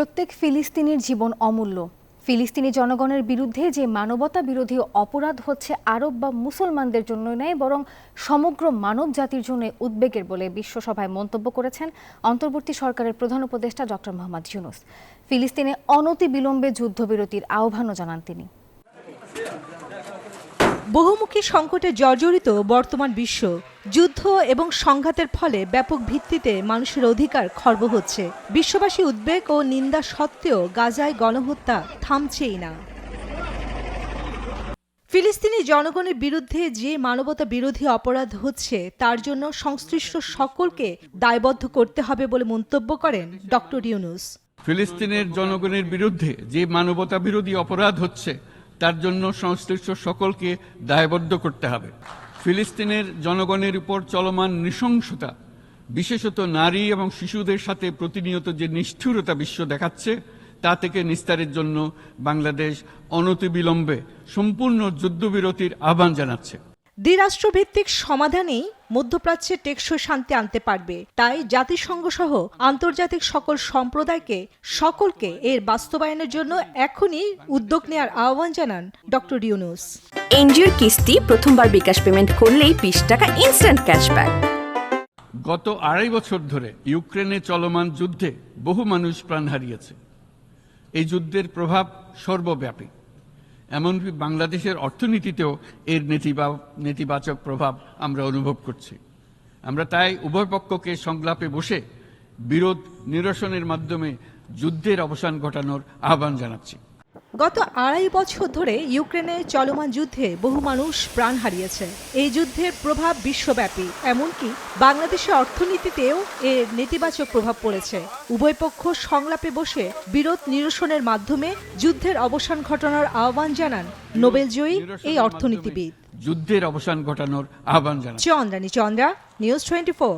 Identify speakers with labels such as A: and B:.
A: প্রত্যেক ফিলিস্তিনির জীবন অমূল্য। ফিলিস্তিনি জনগণের বিরুদ্ধে যে মানবতা বিরোধী অপরাধ হচ্ছে আরব বা মুসলমানদের জন্য নয়, বরং সমগ্র মানব জাতির জন্য উদ্বেগের বলে বিশ্বসভায় মন্তব্য করেছেন অন্তর্বর্তী সরকারের প্রধান উপদেষ্টা ডক্টর মোহাম্মদ ইউনূস। ফিলিস্তিনে অনতিবিলম্বে যুদ্ধবিরতির আহ্বানও জানান তিনি।
B: বহুমুখী সংকটে জর্জরিত বর্তমান বিশ্ব, যুদ্ধ এবং সংঘাতের ফলে ব্যাপক ভিত্তিতে মানুষের অধিকার খর্ব হচ্ছে। বিশ্ববাসী উদ্বেগ ও নিন্দা সত্ত্বেও গাজায় গণহত্যা থামছেই না। ফিলিস্তিনি জনগণের বিরুদ্ধে যে মানবতা বিরোধী অপরাধ হচ্ছে তার জন্য সংশ্লিষ্ট সকলকে দায়বদ্ধ করতে হবে বলে মন্তব্য করেন ডক্টর ইউনূস।
C: ফিলিস্তিনের জনগণের বিরুদ্ধে যে মানবতা বিরোধী অপরাধ হচ্ছে তার জন্য সংশ্লিষ্ট সকলকে দায়বদ্ধ করতে হবে। ফিলিস্তিনের জনগণের উপর চলমান নৃশংসতা, বিশেষত নারী এবং শিশুদের সাথে প্রতিনিয়ত যে নিষ্ঠুরতা বিশ্ব দেখাচ্ছে, তা থেকে নিস্তারের জন্য বাংলাদেশ অনতিবিলম্বে সম্পূর্ণ যুদ্ধবিরতির আহ্বান জানাচ্ছে।
B: দ্বিরাষ্ট্রভিত্তিক সমাধানেই মধ্যপ্রাচ্যে টেকসই শান্তি আনতে পারবে। তাই জাতিসংঘ সহ আন্তর্জাতিক সকল সম্প্রদায়কে সকলকে এর বাস্তবায়নের জন্য এখনই উদ্যোগ নেওয়ার আহ্বান জানান ডক্টর ইউনূস।
D: এনজিওর কিস্তি প্রথমবার বিকাশ পেমেন্ট করলেই 20 টাকা ইনস্ট্যান্ট ক্যাশব্যাক।
C: গত 2.5 বছর ধরে ইউক্রেনে চলমান যুদ্ধে বহু মানুষ প্রাণ হারিয়েছে। এই যুদ্ধের প্রভাব সর্বব্যাপী, এমনকি বাংলাদেশের অর্থনীতিতেও এর নেতিবাচক প্রভাব আমরা অনুভব করছি। আমরা তাই উভয় পক্ষকে সংলাপে বসে বিরোধ নিরসনের মাধ্যমে যুদ্ধের অবসান ঘটানোর আহ্বান জানাচ্ছি।
B: গত 2.5 বছর ধরে ইউক্রেনে চলমান যুদ্ধে বহু মানুষ প্রাণ হারিয়েছে। এই যুদ্ধের প্রভাব বিশ্বব্যাপী, এমনকি বাংলাদেশের অর্থনীতিতেও এর নেতিবাচক প্রভাব পড়েছে। উভয় পক্ষ সংলাপে বসে বিরোধ নিরসনের মাধ্যমে যুদ্ধের অবসান ঘটানোর আহ্বান জানান নোবেলজয়ী এই অর্থনীতিবিদ।
C: যুদ্ধের অবসান ঘটানোর আহ্বান জানান।
B: চন্দ্রা, নিউজ 24।